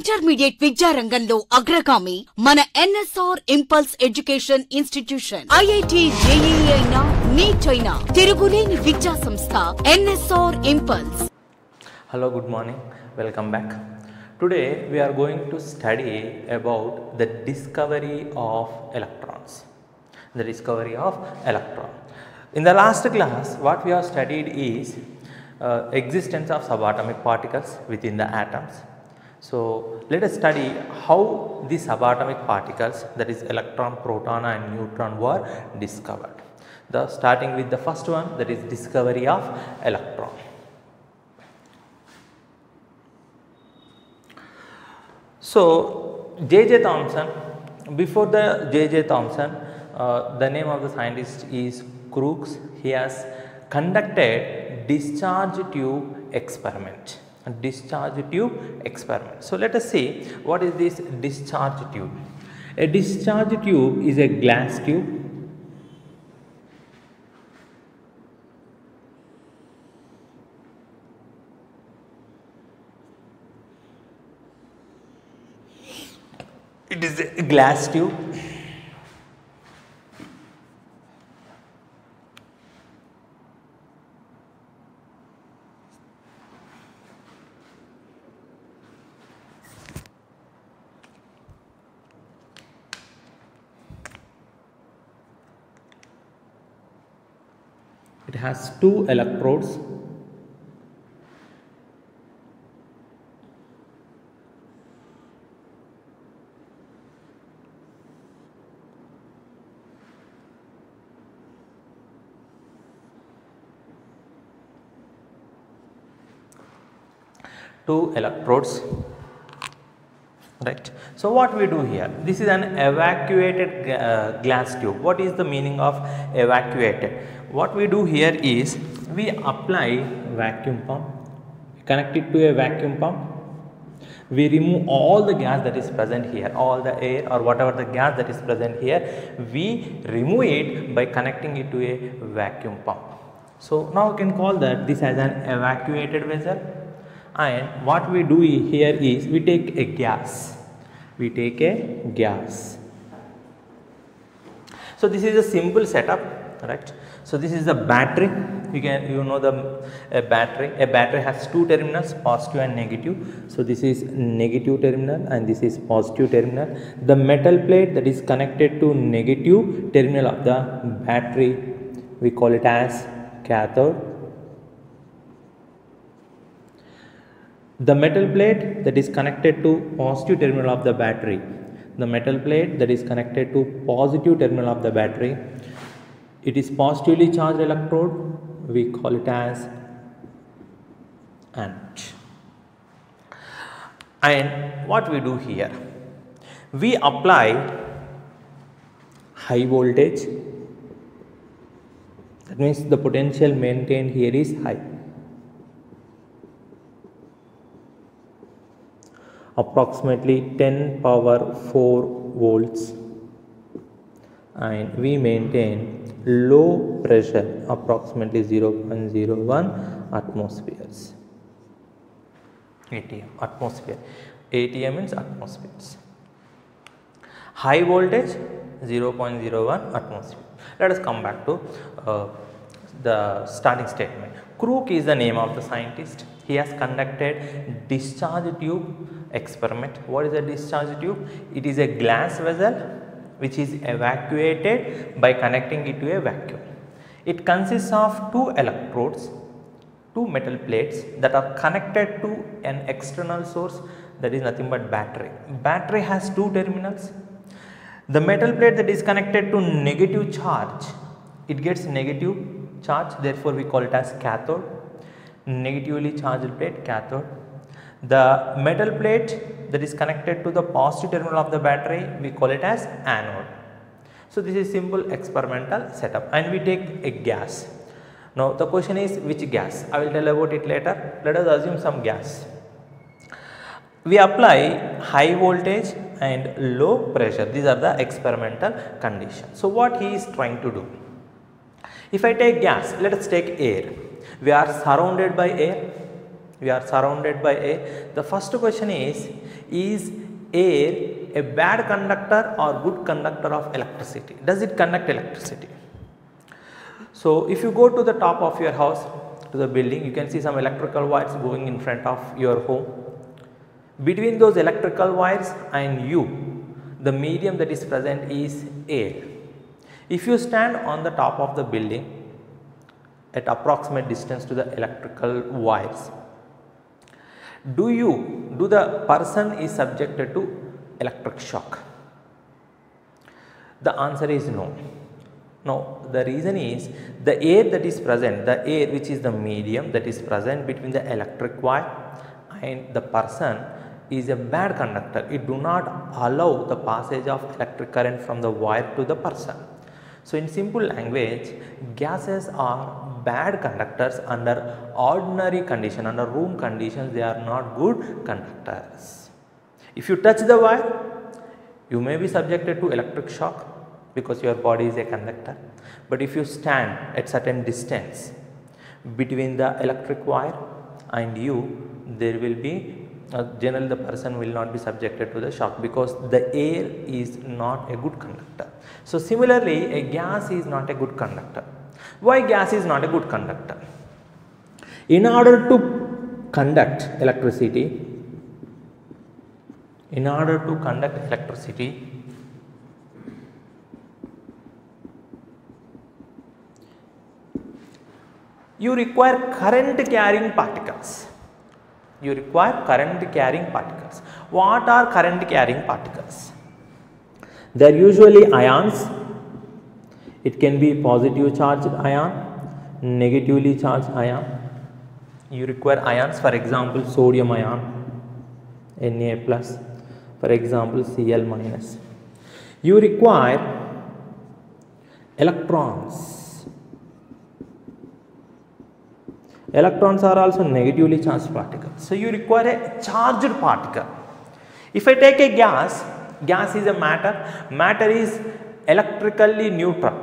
Intermediate విద్యా రంగంలో అగ్రగామి మన NSR impulse education institution. IIT JEE అయినా నీట్ అయినా తిరుగులేని విద్యా సంస్థ NSR impulse. Hello, good morning, welcome back. Today we are going to study about the discovery of electrons. The discovery of electron. In the last class what we have studied is existence of subatomic particles within the atoms. So let us study how the subatomic particles, that is electron, proton and neutron, were discovered. Starting with the first one, that is discovery of electron. So J.J. Thomson, before the J.J. Thomson, the name of the scientist is Crookes. He has conducted discharge tube experiment. So let us see what is this discharge tube. A discharge tube is a glass tube. It is a glass tube. It has two electrodes. Right. So what we do here, this is an evacuated glass tube. What is the meaning of evacuated? What we do here is we apply vacuum pump, connect it to a vacuum pump, we remove all the gas that is present here, all the air or whatever the gas that is present here, we remove it by connecting it to a vacuum pump. So now we can call that this as an evacuated vessel. And what we do here is we take a gas. So this is a simple setup, right? So this is the battery. You know the battery. A battery has two terminals, positive and negative. So this is negative terminal and this is positive terminal. The metal plate that is connected to negative terminal of the battery, we call it as cathode. The metal plate that is connected to positive terminal of the battery, it is positively charged electrode, we call it as anode. And what we do here, we apply high voltage, that means the potential maintained here is high, approximately 10 power 4 volts, and we maintain low pressure, approximately 0.01 atmospheres. ATM, atmosphere. ATM means atmospheres. High voltage 0.01 atmosphere. Let us come back to the starting statement. Crookes is the name of the scientist. He has conducted discharge tube experiment. What is a discharge tube? It is a glass vessel which is evacuated by connecting it to a vacuum. It consists of two electrodes, two metal plates that are connected to an external source, that is nothing but battery. Battery has two terminals. The metal plate that is connected to negative charge, it gets negative charge, therefore we call it as cathode. Negatively charged plate, cathode. The metal plate that is connected to the positive terminal of the battery, we call it as anode. So this is simple experimental setup, and we take a gas. Now the question is which gas? I will tell about it later. Let us assume some gas. We apply high voltage and low pressure. These are the experimental conditions. So what he is trying to do? If I take gas, let us take air. We are surrounded by air. The first question is, is air a bad conductor or good conductor of electricity? Does it conduct electricity? So if you go to the top of your house, to the building, you can see some electrical wires going in front of your home. Between those electrical wires and you, the medium that is present is air. If you stand on the top of the building at approximate distance to the electrical wires, do the person is subjected to electric shock? The answer is no. No, the reason is the air that is present, the air which is the medium that is present between the electric wire and the person is a bad conductor. It do not allow the passage of electric current from the wire to the person. So in simple language, gases are bad conductors under ordinary condition, under room conditions they are not good conductors. If you touch the wire, you may be subjected to electric shock because your body is a conductor. But if you stand at certain distance between the electric wire and you, there will be generally the person will not be subjected to the shock because the air is not a good conductor. So similarly, a gas is not a good conductor. Why gas is not a good conductor? In order to conduct electricity, you require current carrying particles. What are current carrying particles? They are usually ions. It can be positive charged ion, negatively charged ion. You require ions, for example, sodium ion, Na plus, for example, Cl minus. You require electrons. Electrons are also negatively charged particles. So you require a charged particle. If I take a gas is a matter. Matter is electrically neutral.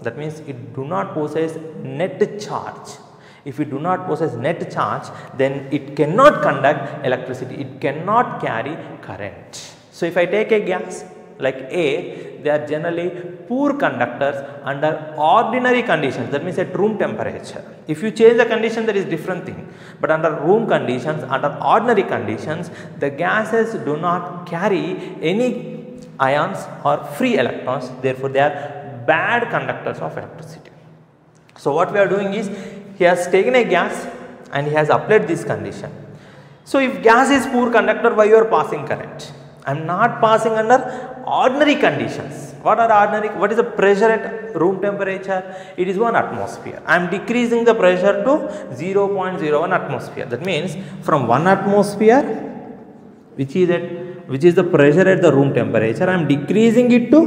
That means it do not possess net charge. If it do not possess net charge, then it cannot conduct electricity. It cannot carry current. So if I take a gas like air, they are generally poor conductors under ordinary conditions, that means at room temperature. If you change the condition, that is different thing, but under room conditions, under ordinary conditions, the gases do not carry any ions or free electrons, therefore they are bad conductors of electricity. So what we are doing is, he has taken a gas and he has applied this condition. So if gas is poor conductor, why you are passing current? I am not passing under ordinary conditions. What are ordinary? What is the pressure at room temperature? It is 1 atmosphere. I am decreasing the pressure to 0.01 atmosphere. That means from 1 atmosphere, which is the pressure at the room temperature, I am decreasing it to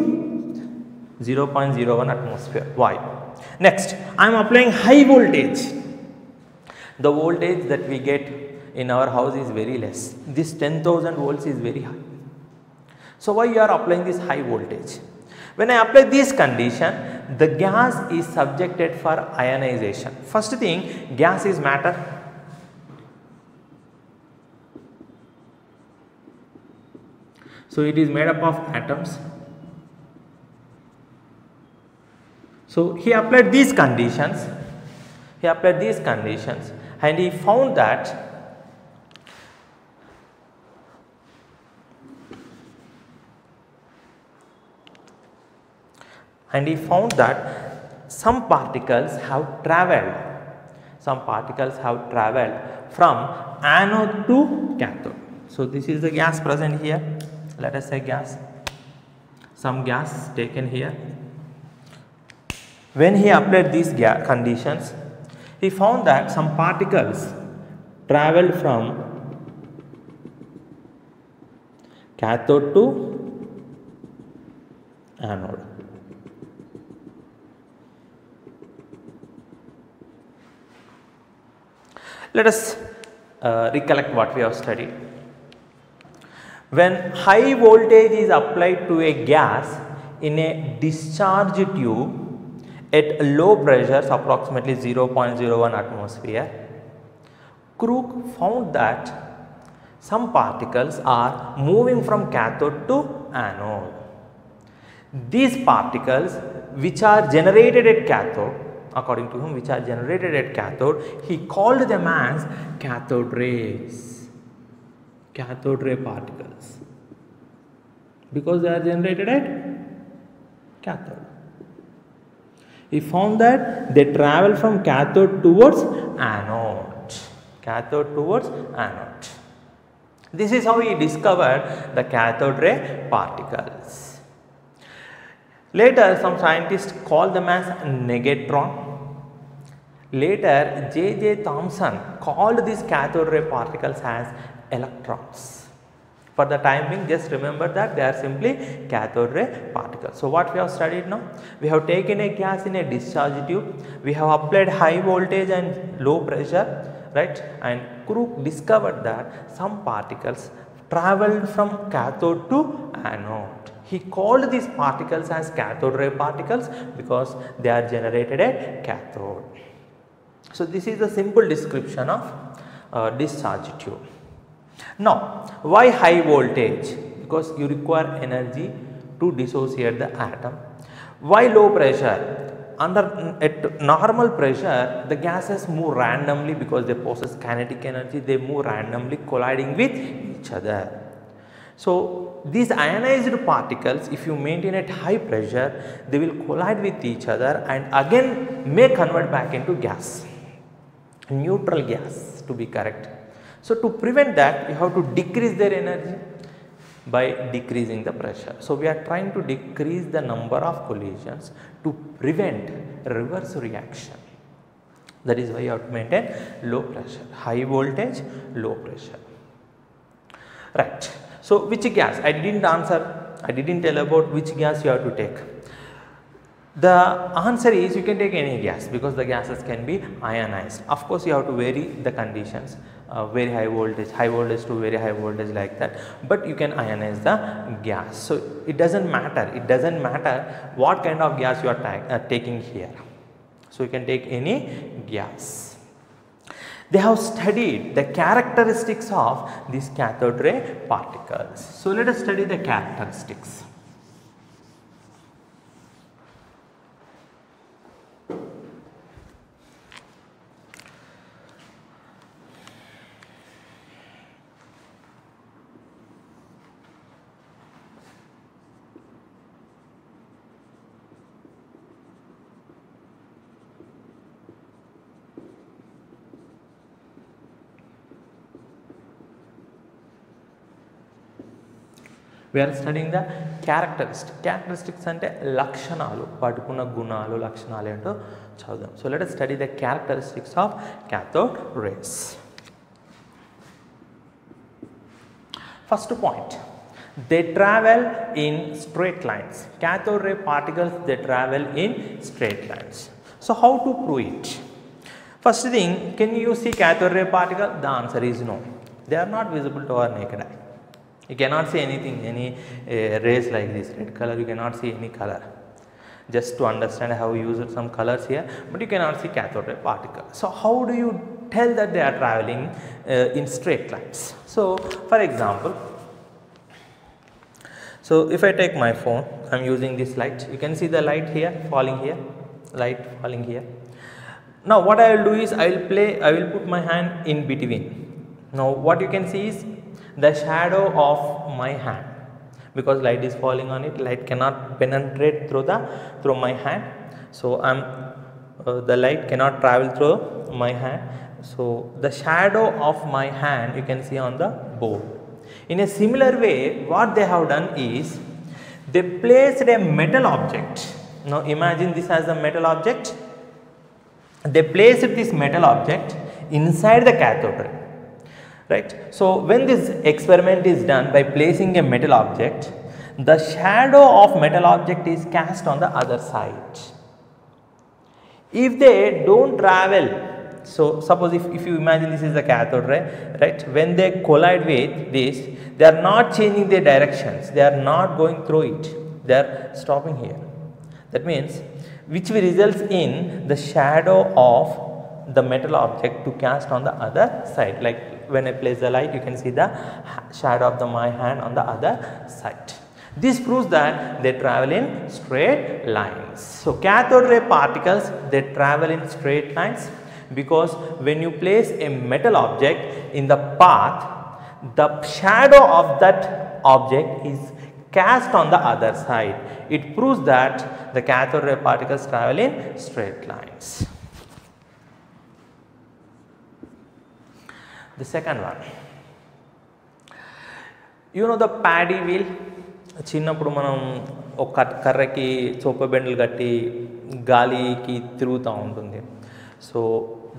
0.01 atmosphere. Why? Next, I am applying high voltage. The voltage that we get in our house is very less. This 10,000 volts is very high. So why you are applying this high voltage? When I apply this condition, the gas is subjected for ionization. First thing, gas is matter. So it is made up of atoms. So he applied these conditions. And he found that some particles have traveled from anode to cathode. So this is the gas present here. Let us say gas, some gas taken here. When he applied these conditions, he found that some particles traveled from cathode to anode. Let us recollect what we have studied. When high voltage is applied to a gas in a discharge tube at low pressures, approximately 0.01 atmosphere, Crook found that some particles are moving from cathode to anode. These particles which are generated at cathode, according to him, which are generated at cathode, he called them as cathode rays, cathode ray particles, because they are generated at cathode. He found that they travel from cathode towards anode, cathode towards anode. This is how he discovered the cathode ray particles. Later, some scientists called them as negatron. Later, J.J. Thomson called these cathode ray particles as electrons. For the time being, just remember that they are simply cathode ray particles. So, what we have studied now? We have taken a gas in a discharge tube. We have applied high voltage and low pressure, right? And Crook discovered that some particles traveled from cathode to anode. He called these particles as cathode ray particles because they are generated at cathode. So, this is a simple description of discharge tube. Now, why high voltage? Because you require energy to dissociate the atom. Why low pressure? At normal pressure, the gases move randomly because they possess kinetic energy. They move randomly, colliding with each other. So, these ionized particles, if you maintain at high pressure, they will collide with each other and again may convert back into gas, neutral gas to be correct. So, to prevent that, you have to decrease their energy by decreasing the pressure. So, we are trying to decrease the number of collisions to prevent reverse reaction. That is why you have to maintain low pressure, high voltage, low pressure. Right. So, which gas? I didn't answer, I didn't tell about which gas you have to take. The answer is you can take any gas because the gases can be ionized. Of course, you have to vary the conditions, very high voltage to very high voltage like that, but you can ionize the gas. So, it does not matter what kind of gas you are taking here. So, you can take any gas. They have studied the characteristics of these cathode ray particles. So, let us study the characteristics. We are studying the characteristics. Characteristics ante lakshanalu, padukunna gunalu, lakshanalu ento chadudam. So, let us study the characteristics of cathode rays. First point, they travel in straight lines. Cathode ray particles, they travel in straight lines. So, how to prove it? First thing, can you see cathode ray particle? The answer is no. They are not visible to our naked eye. You cannot see anything, any rays like this, red color, you cannot see any color. Just to understand, I have used some colors here, but you cannot see cathode ray particle. So, how do you tell that they are traveling in straight lines? So, for example, so if I take my phone, I am using this light, you can see the light here, falling here, light falling here. Now, what I will do is, I will put my hand in between. Now, what you can see is the shadow of my hand, because light is falling on it, light cannot penetrate through my hand. So, the light cannot travel through my hand. So, the shadow of my hand you can see on the board. In a similar way, what they have done is, they placed a metal object. Now, imagine this as a metal object. They placed this metal object inside the cathode ray. Right. So, when this experiment is done by placing a metal object, the shadow of metal object is cast on the other side. If they do not travel, so suppose if you imagine this is the cathode ray, right, when they collide with this, they are not changing their directions, they are not going through it, they are stopping here. That means, which results in the shadow of the metal object to cast on the other side, like When I place the light, you can see the shadow of my hand on the other side. This proves that they travel in straight lines. So cathode ray particles, they travel in straight lines because when you place a metal object in the path, the shadow of that object is cast on the other side. It proves that the cathode ray particles travel in straight lines. The second one, you know the paddy wheel. చిన్నప్పుడు మనం ఒక కర్రకి చొప్ప బెండలు కట్టి గాలికి తిరుగుతూ ఉంటుంది. So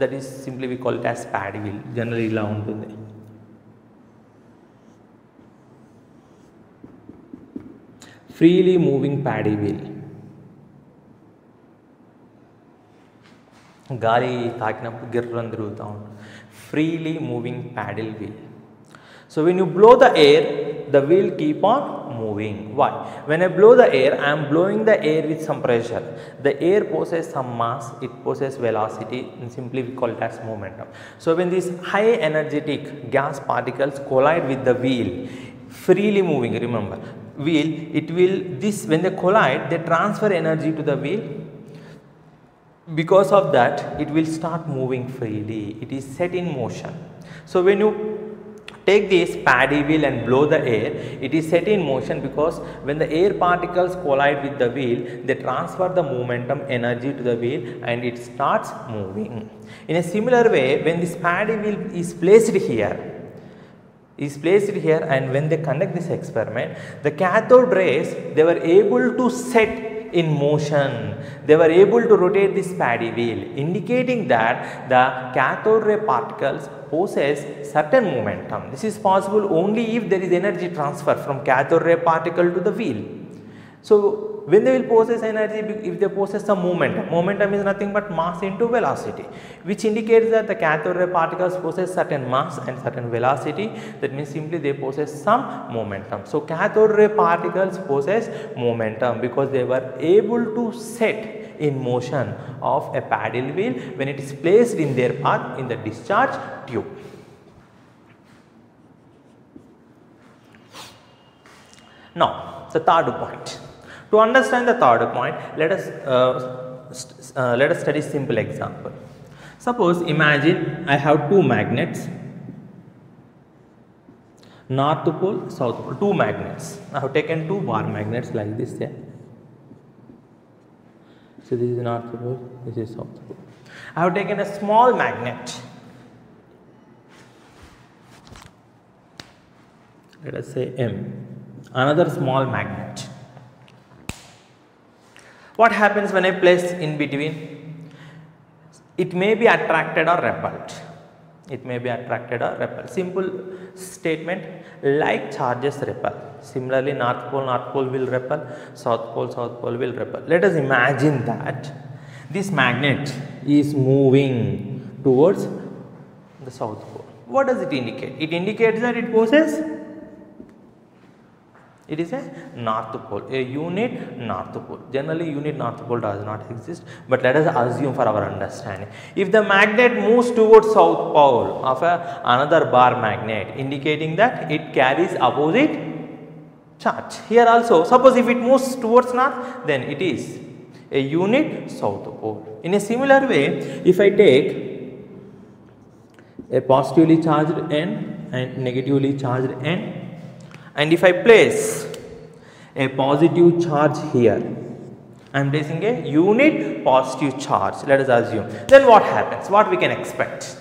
that is simply we call it as paddle wheel. General ఇలా ఉంటుంది. Freely moving paddle wheel. గాలి తాకినప్పుడు గిర్రని తిరుగుతూ ఉంటుంది. Freely moving paddle wheel. So when you blow the air, the wheel keep on moving. Why? When I blow the air, I am blowing the air with some pressure. The air possesses some mass, it possesses velocity, and simply we call it as momentum. So when these high energetic gas particles collide with the wheel, freely moving, remember, wheel, it will, this, when they collide, they transfer energy to the wheel. Because of that, it will start moving freely. It is set in motion. So when you take this paddy wheel and blow the air, it is set in motion because when the air particles collide with the wheel, they transfer the momentum energy to the wheel and it starts moving. In a similar way, when this paddy wheel is placed here and when they conduct this experiment, the cathode rays, they were able to set in motion. They were able to rotate this paddy wheel, indicating that the cathode ray particles possess certain momentum. This is possible only if there is energy transfer from cathode ray particle to the wheel. So when they will possess energy, if they possess some momentum, momentum is nothing but mass into velocity, which indicates that the cathode ray particles possess certain mass and certain velocity. That means simply they possess some momentum. So cathode ray particles possess momentum because they were able to set in motion of a paddle wheel when it is placed in their path in the discharge tube. Now the third point. To understand the third point, let us study simple example. Suppose imagine I have two magnets, north pole, south pole, two magnets. I have taken two bar magnets like this here. So this is north pole, this is south pole. I have taken a small magnet. Let us say M, another small magnet. What happens when I place in between? It may be attracted or repelled. It may be attracted or repelled. Simple statement, like charges repel. Similarly, north pole will repel, south pole will repel. Let us imagine that this magnet is moving towards the south pole. What does it indicate? It indicates that it possesses, it is a north pole, a unit north pole. Generally, unit north pole does not exist, but let us assume for our understanding. If the magnet moves towards south pole of another bar magnet, indicating that it carries opposite charge. Here also, suppose if it moves towards north, then it is a unit south pole. In a similar way, if I take a positively charged end and negatively charged end, and if I place a positive charge here, I am placing a unit positive charge, let us assume, then what happens? What we can expect?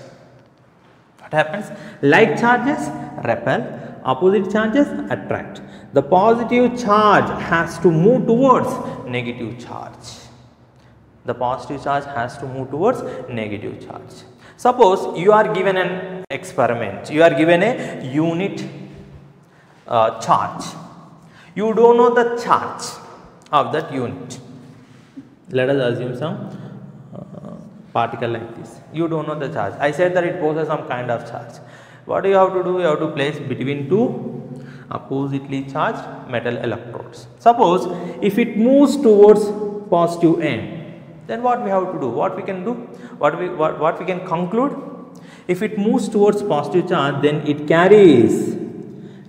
What happens? Like charges repel, opposite charges attract. The positive charge has to move towards negative charge. The positive charge has to move towards negative charge. Suppose you are given an experiment, you are given a unit charge. You don't know the charge of that unit. Let us assume some particle like this. You don't know the charge. I said that it possesses some kind of charge. What do you have to do? You have to place between two oppositely charged metal electrodes. Suppose if it moves towards positive end, then what we have to do? What we can do? What we can conclude? If it moves towards positive charge, then it carries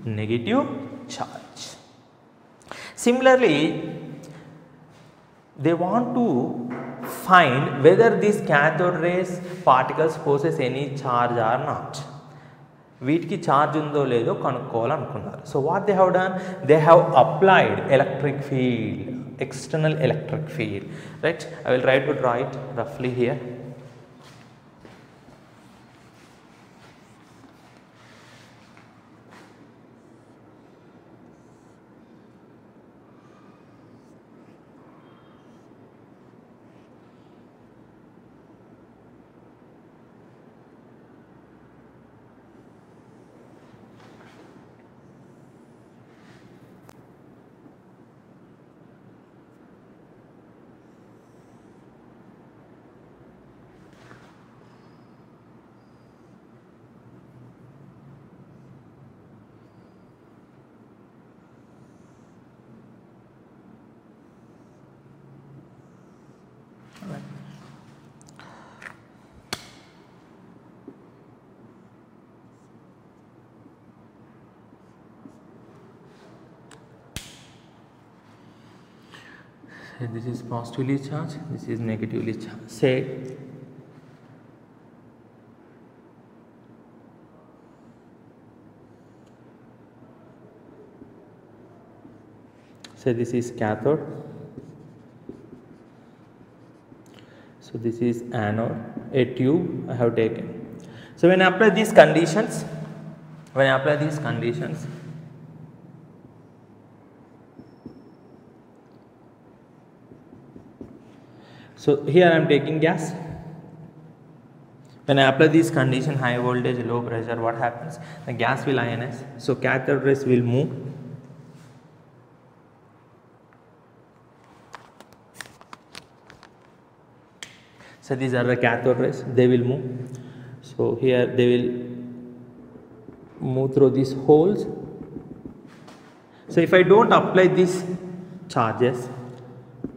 negative charge. Similarly, they want to find whether these cathode rays particles possess any charge or not. వీటికి charge ఉందో లేదో కనుక్కోవాలనుకున్నారు. So what they have done, they have applied electric field, external electric field, right? I will try to draw it roughly here. This is positively charged, this is negatively charged. Say this is cathode, so this is anode, a tube I have taken. So when I apply these conditions, so here I am taking gas. When I apply this condition, high voltage, low pressure, what happens? The gas will ionize. So cathode rays will move. So these are the cathode rays, they will move. So here they will move through these holes. So if I don't apply these charges,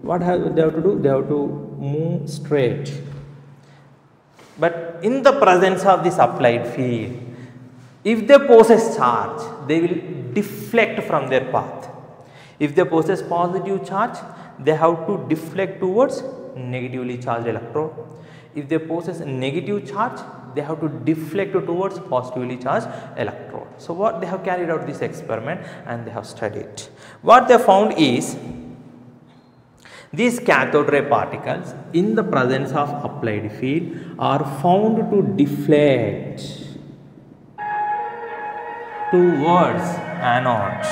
what they have to do? They have to move straight. But in the presence of this applied field, if they possess charge, they will deflect from their path. If they possess positive charge, they have to deflect towards negatively charged electrode. If they possess negative charge, they have to deflect towards positively charged electrode. So what they have carried out this experiment and they have studied. What they found is, these cathode ray particles in the presence of applied field are found to deflect towards anode.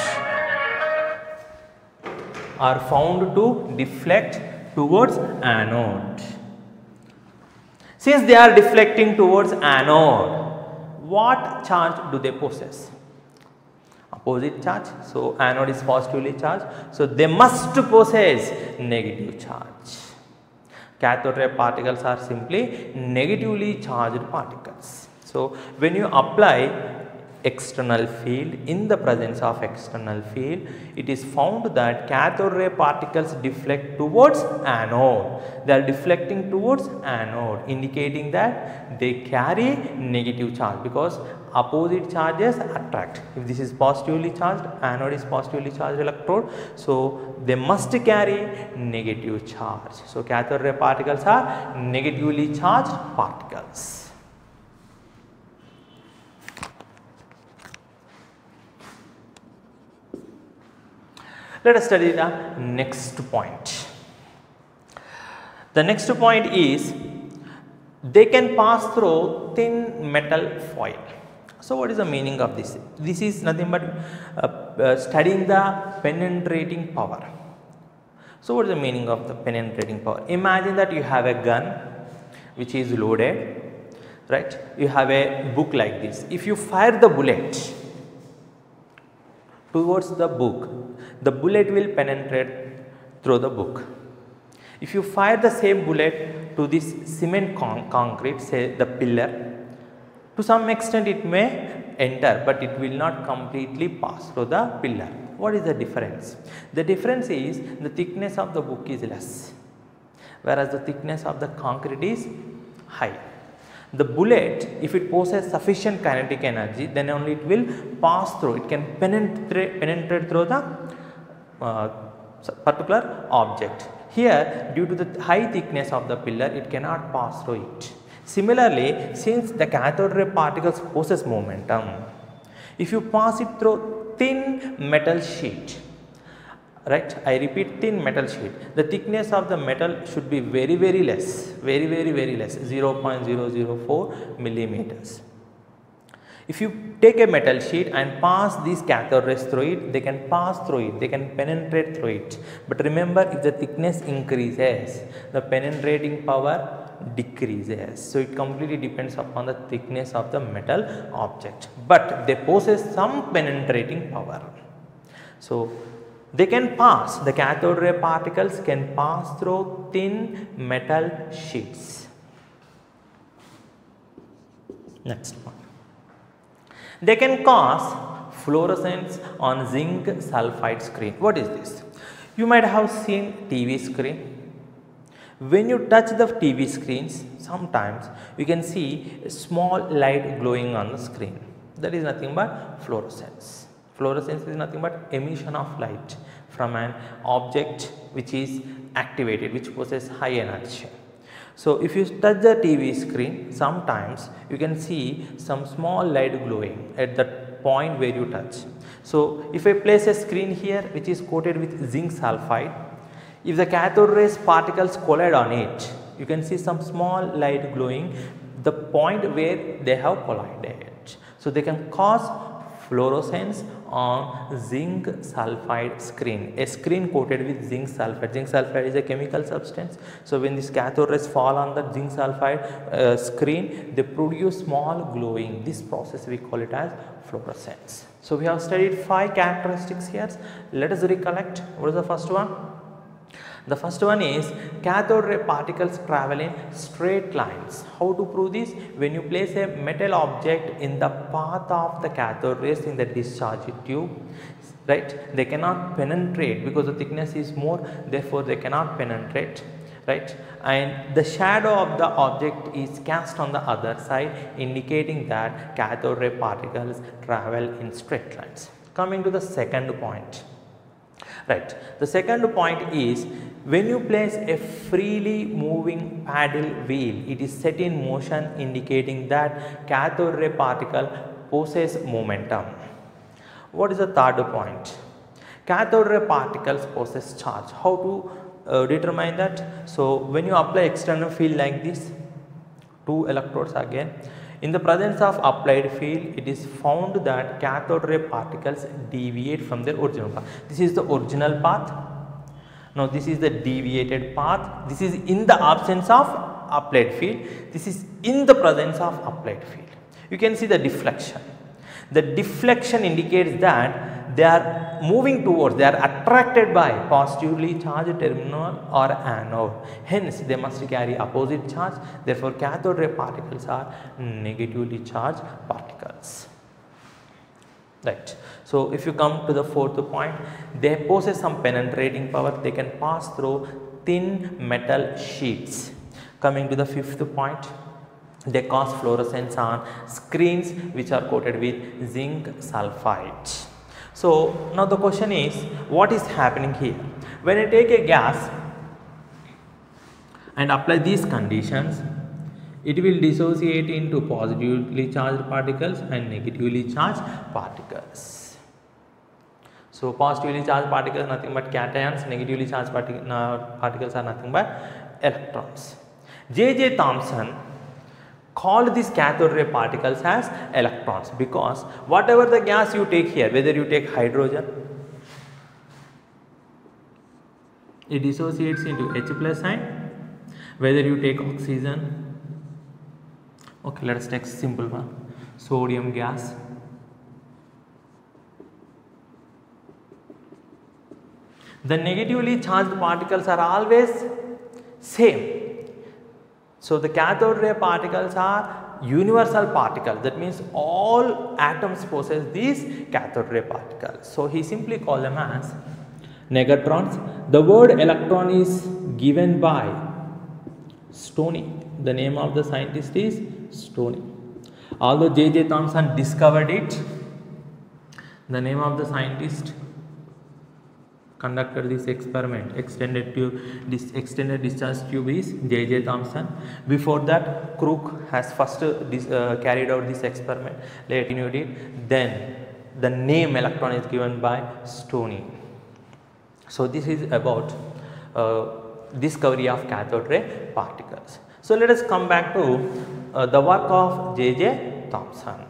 Since they are deflecting towards anode, what charge do they possess? Opposite charge. So anode is positively charged, so they must possess negative charge. Cathode ray particles are simply negatively charged particles. So when you apply external field, in the presence of external field, it is found that cathode ray particles deflect towards anode. They are deflecting towards anode, indicating that they carry negative charge, because opposite charges attract. If this is positively charged, anode is positively charged electrode, so they must carry negative charge. So cathode ray particles are negatively charged particles. Let us study the next point. The next point is, they can pass through thin metal foil. So what is the meaning of this? This is nothing but studying the penetrating power. So what is the meaning of the penetrating power? Imagine that you have a gun which is loaded, right? You have a book like this. If you fire the bullet towards the book, the bullet will penetrate through the book. If you fire the same bullet to this cement concrete, say the pillar, to some extent it may enter, but it will not completely pass through the pillar. What is the difference? The difference is the thickness of the book is less, whereas the thickness of the concrete is high. The bullet, if it possesses sufficient kinetic energy, then only it will pass through, it can penetrate through the particular object. Here, due to the high thickness of the pillar, it cannot pass through it. Similarly, since the cathode ray particles possess momentum, if you pass it through thin metal sheet, right, I repeat, thin metal sheet, the thickness of the metal should be very less, very less, 0.004 millimeters. If you take a metal sheet and pass these cathode rays through it, they can pass through it, they can penetrate through it. But remember, if the thickness increases, the penetrating power decreases. So it completely depends upon the thickness of the metal object, but they possess some penetrating power. So they can pass, the cathode ray particles can pass through thin metal sheets. Next one. They can cause fluorescence on zinc sulfide screen. What is this? You might have seen TV screen. When you touch the TV screens, sometimes you can see a small light glowing on the screen. That is nothing but fluorescence. Fluorescence is nothing but emission of light from an object which is activated, which possesses high energy. So if you touch the TV screen, sometimes you can see some small light glowing at the point where you touch. So if I place a screen here which is coated with zinc sulfide, if the cathode rays particles collide on it, you can see some small light glowing the point where they have collided. So they can cause fluorescence on zinc sulfide screen, a screen coated with zinc sulfide. Zinc sulfide is a chemical substance. So when these cathode rays fall on the zinc sulfide screen, they produce small glowing. This process we call it as fluorescence. So we have studied 5 characteristics here. Let us recollect. What is the first one? The first one is cathode ray particles travel in straight lines. How to prove this? When you place a metal object in the path of the cathode rays in the discharge tube, right, they cannot penetrate because the thickness is more, therefore they cannot penetrate, right, and the shadow of the object is cast on the other side, indicating that cathode ray particles travel in straight lines. Coming to the second point. Right. The second point is when you place a freely moving paddle wheel, it is set in motion, indicating that cathode ray particle possess momentum. What is the third point? Cathode ray particles possess charge. How to determine that? So when you apply external field like this, 2 electrodes again, in the presence of applied field, it is found that cathode ray particles deviate from their original path. This is the original path. Now this is the deviated path. This is in the absence of applied field. This is in the presence of applied field. You can see the deflection. The deflection indicates that they are moving towards, they are attracted by positively charged terminal or anode. Hence, they must carry opposite charge. Therefore, cathode ray particles are negatively charged particles. Right. So, if you come to the fourth point, they possess some penetrating power. They can pass through thin metal sheets. Coming to the fifth point, they cause fluorescence on screens which are coated with zinc sulfide. So now the question is, what is happening here? When I take a gas and apply these conditions, it will dissociate into positively charged particles and negatively charged particles. So positively charged particles are nothing but cations, negatively charged particles are nothing but electrons. J.J. Thomson called these cathode ray particles as electrons because whatever the gas you take here, whether you take hydrogen, it dissociates into H plus sign, whether you take oxygen, okay, let us take simple one, sodium gas, the negatively charged particles are always same. So the cathode ray particles are universal particles. That means all atoms possess these cathode ray particles. So he simply called them as negatrons. The word electron is given by Stoney. The name of the scientist is stony. Although J.J. Thomson discovered it, the name of the scientist conducted this experiment, extended discharge tube, is J.J. Thomson. Before that, Crook has first carried out this experiment, later continued it. Then the name electron is given by Stoney. So this is about discovery of cathode ray particles. So let us come back to the work of J.J. Thomson.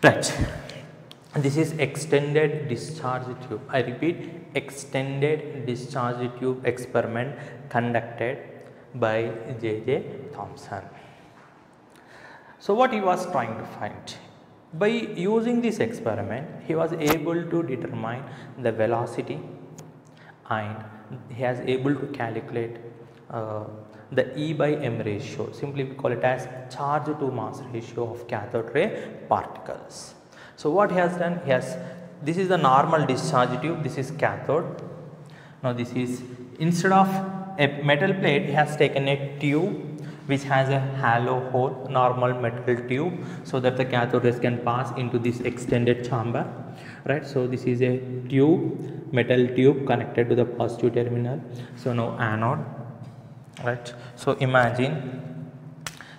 Right. This is extended discharge tube. I repeat, extended discharge tube experiment conducted by J.J. Thomson. So what he was trying to find? By using this experiment, he was able to determine the velocity and he was able to calculate the E by M ratio. Simply we call it as charge to mass ratio of cathode ray particles. So what he has done, this is the normal discharge tube, this is cathode. Now this is, instead of a metal plate, he has taken a tube which has a hollow hole, normal metal tube, so that the cathode rays can pass into this extended chamber, right. So this is a tube, metal tube connected to the positive terminal. So now anode, right. So imagine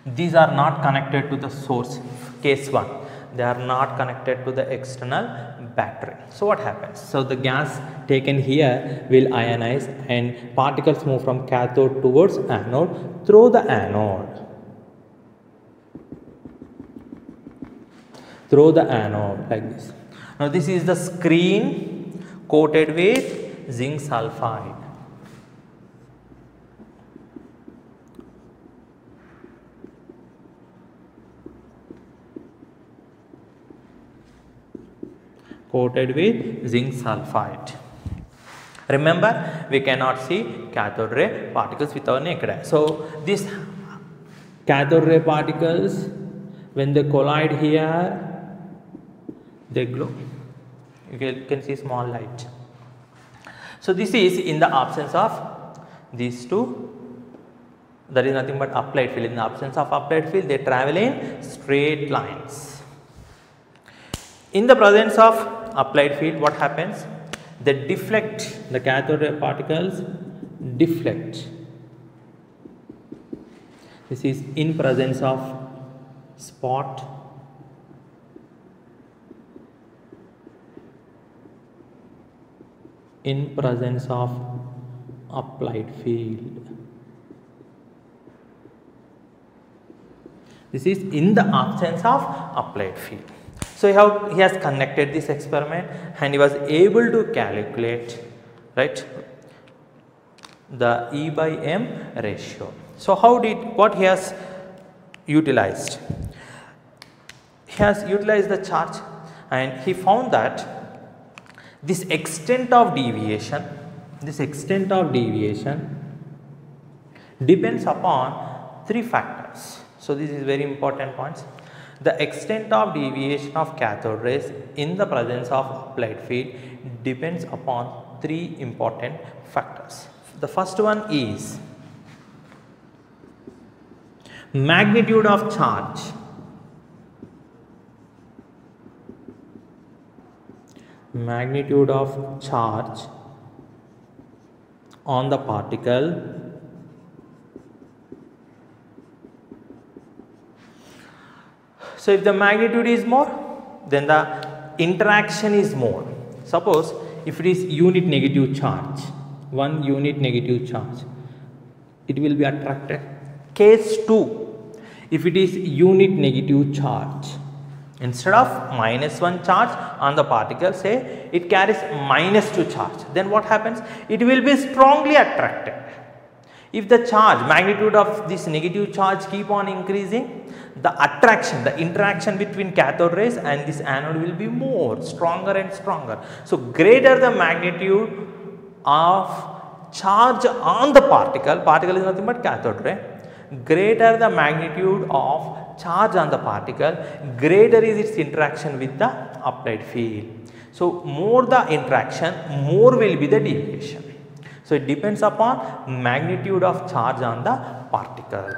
these are not connected to the source, case 1, they are not connected to the external battery. So what happens? So the gas taken here will ionize and particles move from cathode towards anode through the anode. Through the anode like this. Now this is the screen coated with zinc sulfide. Coated with zinc sulfide. Remember, we cannot see cathode ray particles with our naked eye. So these cathode ray particles, when they collide here, they glow. You can see small light. So this is in the absence of these two, that is nothing but applied field. In the absence of applied field, they travel in straight lines. In the presence of applied field, what happens? They deflect, the cathode ray particles deflect. This is in presence of spot in presence of applied field. This is in the absence of applied field. So he has conducted this experiment and he was able to calculate, right, the E by M ratio. So what he has utilized? He has utilized the charge and he found that this extent of deviation depends upon three factors. So this is very important points. The extent of deviation of cathode rays in the presence of applied field depends upon three important factors. The first one is magnitude of charge. Magnitude of charge on the particle So if the magnitude is more, then the interaction is more. Suppose if it is unit negative charge, 1 unit negative charge, it will be attracted. Case 2, if it is unit negative charge, instead of -1 charge on the particle, say it carries -2 charge, then what happens? It will be strongly attracted. If the charge, magnitude of this negative charge keep on increasing, the attraction, the interaction between cathode rays and this anode will be more, stronger and stronger. So greater the magnitude of charge on the particle, particle is nothing but cathode ray, greater the magnitude of charge on the particle, greater is its interaction with the applied field. So more the interaction, more will be the deviation. So it depends upon magnitude of charge on the particle.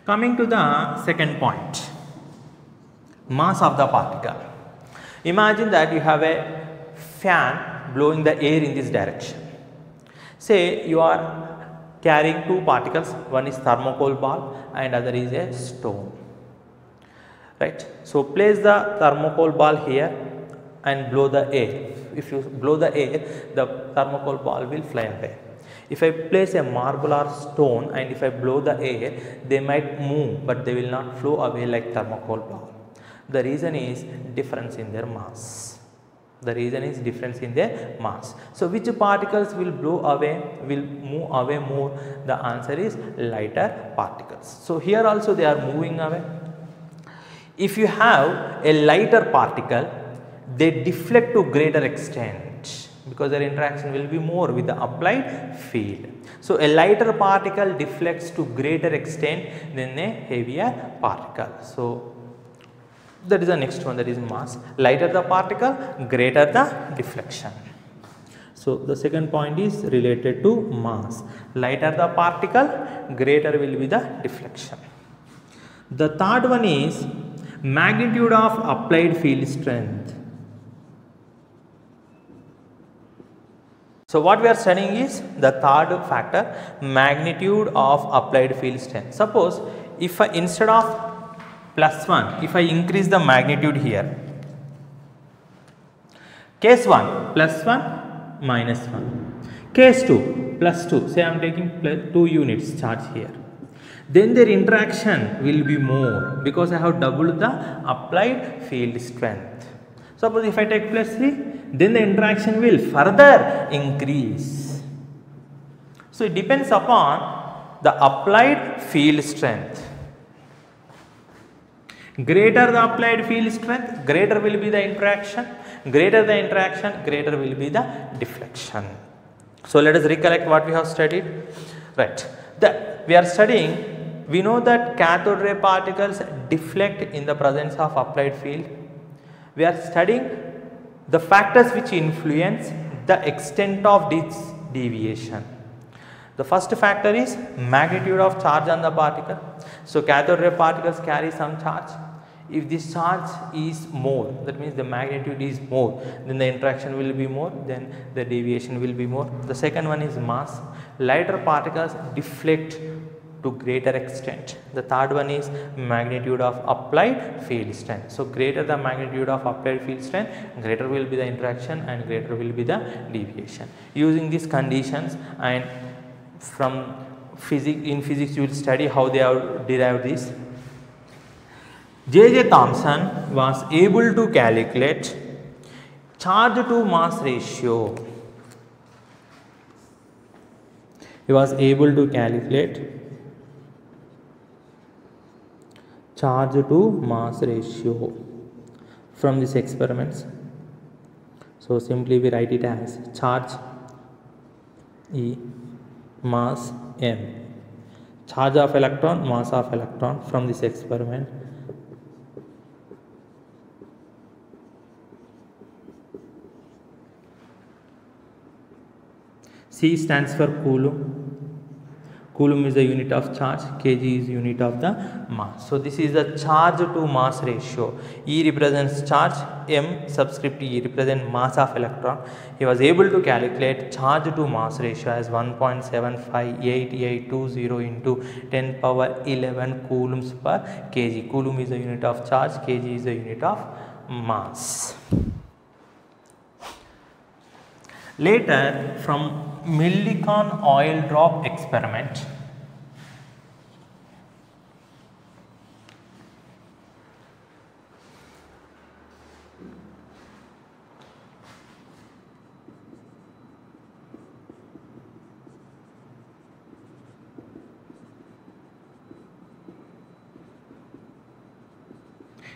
Coming to the second point, mass of the particle. Imagine that you have a fan blowing the air in this direction. Say you are carrying two particles, one is thermocol ball and other is a stone, right? So place the thermocol ball here and blow the air. If you blow the air, the thermocol ball will fly away. If I place a marble or stone and if I blow the air, they might move but they will not flow away like thermocol ball. The reason is difference in their mass. The reason is difference in their mass. So which particles will blow away, will move away more? The answer is lighter particles. So here also they are moving away. If you have a lighter particle, they deflect to greater extent because their interaction will be more with the applied field. So a lighter particle deflects to greater extent than a heavier particle. So that is the next one, that is mass. Lighter the particle, greater the deflection. So the second point is related to mass. Lighter the particle, greater will be the deflection. The third one is magnitude of applied field strength. So what we are studying is the third factor, magnitude of applied field strength. Suppose if I, instead of +1, if I increase the magnitude here, case 1 +1 -1, case 2 +2, say I am taking 2 units charge here, then their interaction will be more because I have doubled the applied field strength. Suppose if I take +3, then the interaction will further increase. So it depends upon the applied field strength. Greater the applied field strength, greater will be the interaction, greater the interaction, greater will be the deflection. So let us recollect what we have studied. Right, we are studying, we know that cathode ray particles deflect in the presence of applied field. We are studying the factors which influence the extent of this deviation. The first factor is magnitude of charge on the particle. So cathode ray particles carry some charge. If this charge is more, that means the magnitude is more, then the interaction will be more, then the deviation will be more. The second one is mass. Lighter particles deflect to greater extent. The third one is magnitude of applied field strength. So greater the magnitude of applied field strength, greater will be the interaction and greater will be the deviation. Using these conditions, and from physics you will study how they have derived this. J.J. Thomson was able to calculate charge to mass ratio. He was able to calculate charge to mass ratio from these experiments. So simply we write it as charge E, mass m, charge of electron, mass of electron from this experiment. C stands for Coulomb. Coulomb is the unit of charge, kg is unit of the mass. So this is the charge to mass ratio. E represents charge, m subscript E represents mass of electron. He was able to calculate charge to mass ratio as 1.7588820 into 10 power 11 coulombs per kg. Coulomb is the unit of charge, kg is the unit of mass. Later, from Millikan oil drop experiment,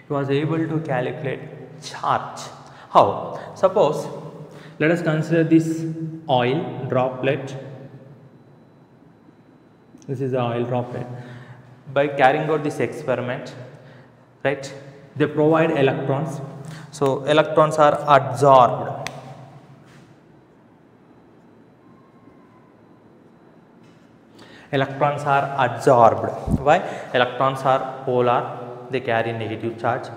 he was able to calculate charge. How? Suppose, let us consider this oil droplet. This is the oil droplet. By carrying out this experiment, right, they provide electrons. So electrons are absorbed. Electrons are absorbed. Why? Electrons are polar, they carry negative charge.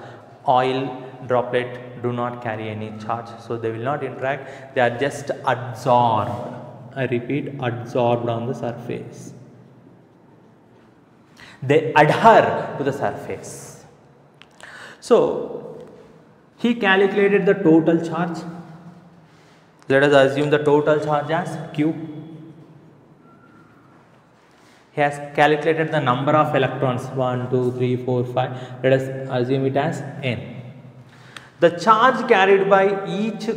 Oil droplet do not carry any charge, so they will not interact, they are just absorbed. I repeat, absorbed on the surface. They adhere to the surface. So he calculated the total charge. Let us assume the total charge as Q. He has calculated the number of electrons 1, 2, 3, 4, 5. Let us assume it as n. The charge carried by each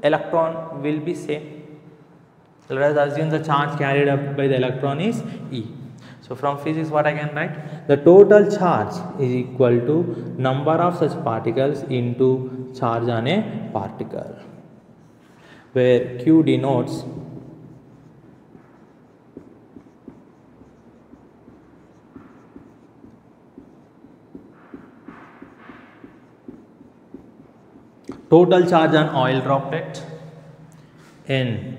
electron will be same. Let us assume the charge carried up by the electron is E. So from physics what I can write? The total charge is equal to number of such particles into charge on a particle, where Q denotes total charge on oil droplet, N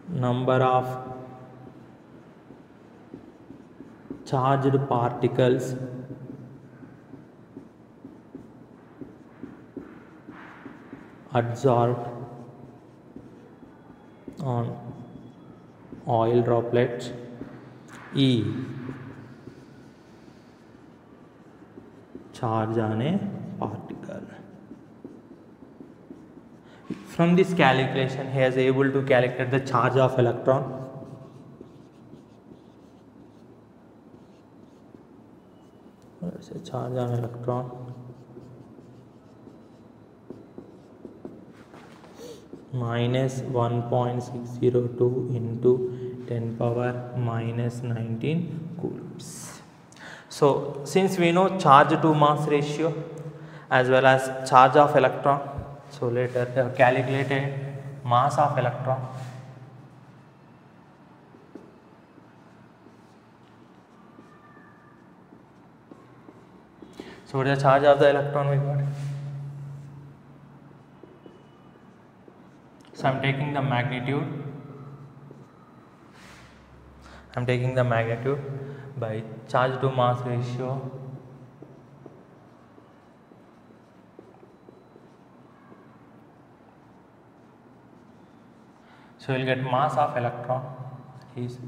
number of charged particles absorbed on oil droplet, E charge on a particle. From this calculation, he is able to calculate the charge of electron. Let's say charge on electron minus 1.602 into 10 power minus 19 coulombs. So since we know charge to mass ratio as well as charge of electron, so later calculated mass of electron. So what is the charge of the electron we got? So I am taking the magnitude. I am taking the magnitude by charge to mass ratio. So we will get mass of electron is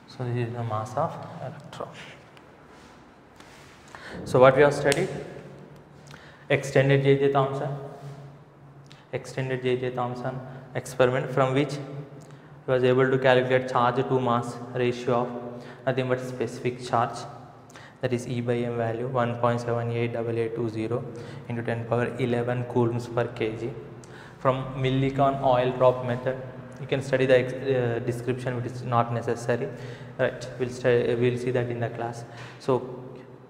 so this is the mass of electron. So what we have studied? Extended J.J. Thomson experiment, from which he was able to calculate charge to mass ratio of nothing but specific charge, that is E by m value 1.788820 into 10 power 11 coulombs per kg. From Millikan oil drop method, you can study the description, which is not necessary, right? We'll see that in the class. So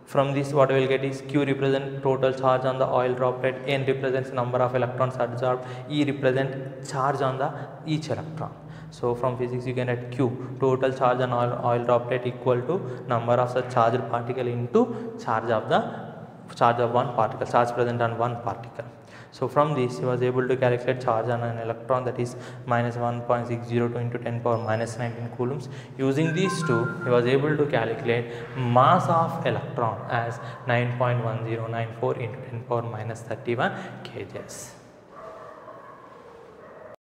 from this what we will get is Q represent total charge on the oil droplet, N represents number of electrons absorbed, E represent charge on the each electron. So from physics you can get Q, total charge on oil droplet, equal to number of such charged particle into charge of one particle, charge present on one particle. So from this he was able to calculate charge on an electron, that is minus 1.602 into 10 power minus 19 coulombs. Using these two, he was able to calculate mass of electron as 9.1094 into 10 power minus 31 kgs.